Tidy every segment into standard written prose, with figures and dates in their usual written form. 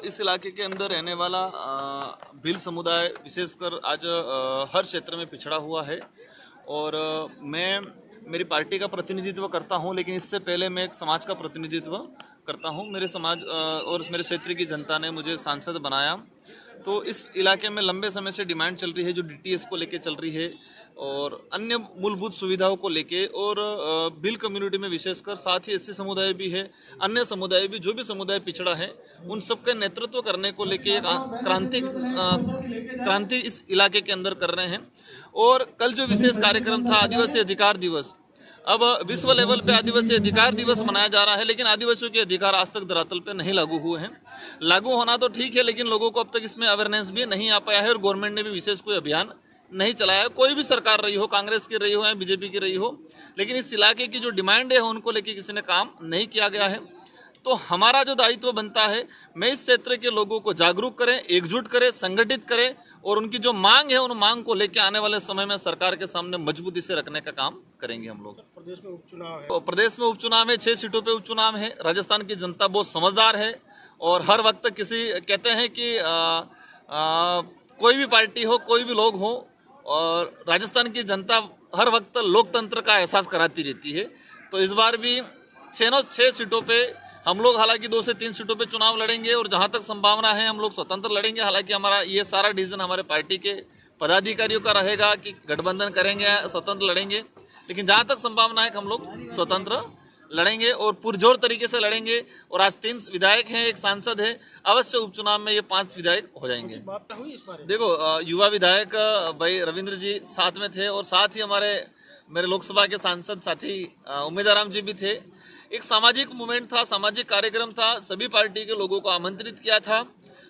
इस इलाके के अंदर रहने वाला भील समुदाय विशेषकर आज हर क्षेत्र में पिछड़ा हुआ है और मैं मेरी पार्टी का प्रतिनिधित्व करता हूं, लेकिन इससे पहले मैं एक समाज का प्रतिनिधित्व करता हूं। मेरे समाज और मेरे क्षेत्र की जनता ने मुझे सांसद बनाया। तो इस इलाके में लंबे समय से डिमांड चल रही है, जो डीटीएस को लेके चल रही है और अन्य मूलभूत सुविधाओं को लेके, और भील कम्युनिटी में विशेषकर, साथ ही एससी समुदाय भी है, अन्य समुदाय भी, जो भी समुदाय पिछड़ा है उन सबका नेतृत्व करने को लेके एक क्रांति इस इलाके के अंदर कर रहे हैं। और कल जो विशेष कार्यक्रम था आदिवासी अधिकार दिवस, अब विश्व लेवल पे आदिवासी अधिकार दिवस मनाया जा रहा है, लेकिन आदिवासियों के अधिकार आज तक धरातल पे नहीं लागू हुए हैं। लागू होना तो ठीक है, लेकिन लोगों को अब तक इसमें अवेयरनेस भी नहीं आ पाया है और गवर्नमेंट ने भी विशेष कोई अभियान नहीं चलाया। कोई भी सरकार रही हो, कांग्रेस की रही हो या बीजेपी की रही हो, लेकिन इस इलाके की जो डिमांड है उनको लेकर किसी ने काम नहीं किया गया है। तो हमारा जो दायित्व बनता है, मैं इस क्षेत्र के लोगों को जागरूक करें, एकजुट करें, संगठित करें और उनकी जो मांग है उन मांग को लेकर आने वाले समय में सरकार के सामने मजबूती से रखने का काम करेंगे हम लोग। प्रदेश में उपचुनाव है, तो प्रदेश में उपचुनाव है, 6 सीटों पे उपचुनाव है। राजस्थान की जनता बहुत समझदार है और हर वक्त किसी कहते हैं कि कोई भी पार्टी हो, कोई भी लोग हो, और राजस्थान की जनता हर वक्त लोकतंत्र का एहसास कराती रहती है। तो इस बार भी 6 सीटों पे हम लोग हालांकि 2 से 3 सीटों पे चुनाव लड़ेंगे और जहां तक संभावना है हम लोग स्वतंत्र लड़ेंगे। हालांकि हमारा ये सारा डिसीजन हमारे पार्टी के पदाधिकारियों का रहेगा कि गठबंधन करेंगे या स्वतंत्र लड़ेंगे, लेकिन जहां तक संभावना है कि हम लोग स्वतंत्र लड़ेंगे और पुरजोर तरीके से लड़ेंगे। और आज 3 विधायक हैं, 1 सांसद है, अवश्य उपचुनाव में ये 5 विधायक हो जाएंगे। देखो, युवा विधायक भाई रविंद्र जी साथ में थे और साथ ही मेरे लोकसभा के सांसद साथी उम्मीदवार जी भी थे। एक सामाजिक मूवमेंट था, सामाजिक कार्यक्रम था, सभी पार्टी के लोगों को आमंत्रित किया था।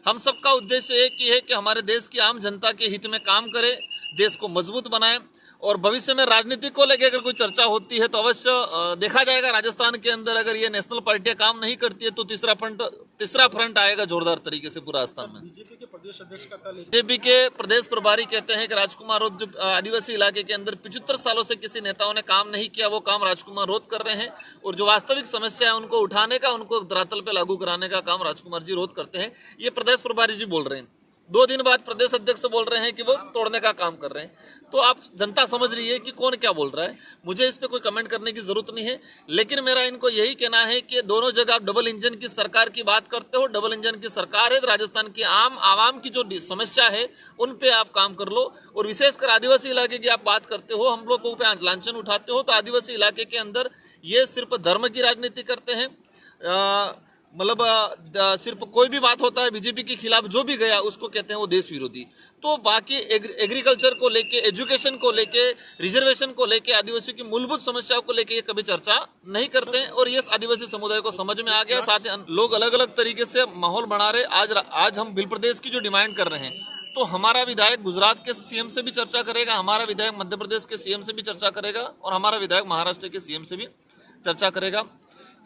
हम सबका उद्देश्य एक ही है कि हमारे देश की आम जनता के हित में काम करें, देश को मजबूत बनाएं और भविष्य में राजनीति को लेकर अगर कोई चर्चा होती है तो अवश्य देखा जाएगा। राजस्थान के अंदर अगर ये नेशनल पार्टियां काम नहीं करती है तो तीसरा फ्रंट आएगा जोरदार तरीके से पूरा राजस्थान में। बीजेपी के प्रदेश अध्यक्ष का कल बीजेपी के प्रदेश प्रभारी कहते हैं कि राजकुमार रोत जो आदिवासी इलाके के अंदर 75 सालों से किसी नेताओं ने काम नहीं किया, वो काम राजकुमार रोत कर रहे हैं और जो वास्तविक समस्या है उनको उठाने का, उनको धरातल पे लागू कराने का काम राजकुमार जी रोत करते हैं। ये प्रदेश प्रभारी जी बोल रहे हैं। 2 दिन बाद प्रदेश अध्यक्ष बोल रहे हैं कि वो तोड़ने का काम कर रहे हैं। तो आप जनता समझ रही है कि कौन क्या बोल रहा है। मुझे इस पे कोई कमेंट करने की जरूरत नहीं है, लेकिन मेरा इनको यही कहना है कि दोनों जगह आप डबल इंजन की सरकार की बात करते हो। डबल इंजन की सरकार है, राजस्थान की आवाम की जो समस्या है उन पे आप काम कर लो। और विशेषकर आदिवासी इलाके की आप बात करते हो, हम लोगों पे लांछन उठाते हो, तो आदिवासी इलाके के अंदर ये सिर्फ धर्म की राजनीति करते हैं। मतलब सिर्फ कोई भी बात होता है बीजेपी के खिलाफ जो भी गया उसको कहते हैं वो देश विरोधी। तो बाकी एग्रीकल्चर को लेके, एजुकेशन को लेके, रिजर्वेशन को लेके, आदिवासियों की मूलभूत समस्याओं को लेके ये कभी चर्चा नहीं करते हैं और ये आदिवासी समुदाय को समझ में आ गया। साथ ही लोग अलग अलग तरीके से माहौल बना रहे। आज हम भील प्रदेश की जो डिमांड कर रहे हैं, तो हमारा विधायक गुजरात के सीएम से भी चर्चा करेगा, हमारा विधायक मध्य प्रदेश के सीएम से भी चर्चा करेगा और हमारा विधायक महाराष्ट्र के सीएम से भी चर्चा करेगा।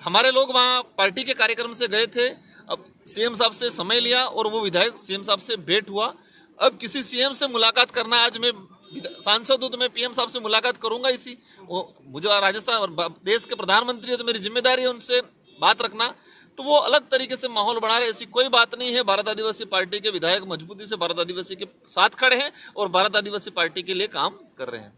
हमारे लोग वहाँ पार्टी के कार्यक्रम से गए थे, अब सीएम साहब से समय लिया और वो विधायक सीएम साहब से भेंट हुआ। अब किसी सीएम से मुलाकात करना, आज मैं सांसद हूँ तो मैं पीएम साहब से मुलाकात करूंगा। मुझे राजस्थान देश के प्रधानमंत्री है तो मेरी जिम्मेदारी है उनसे बात रखना। तो वो अलग तरीके से माहौल बना रहे, ऐसी कोई बात नहीं है। भारत आदिवासी पार्टी के विधायक मजबूती से भारत आदिवासी के साथ खड़े हैं और भारत आदिवासी पार्टी के लिए काम कर रहे हैं।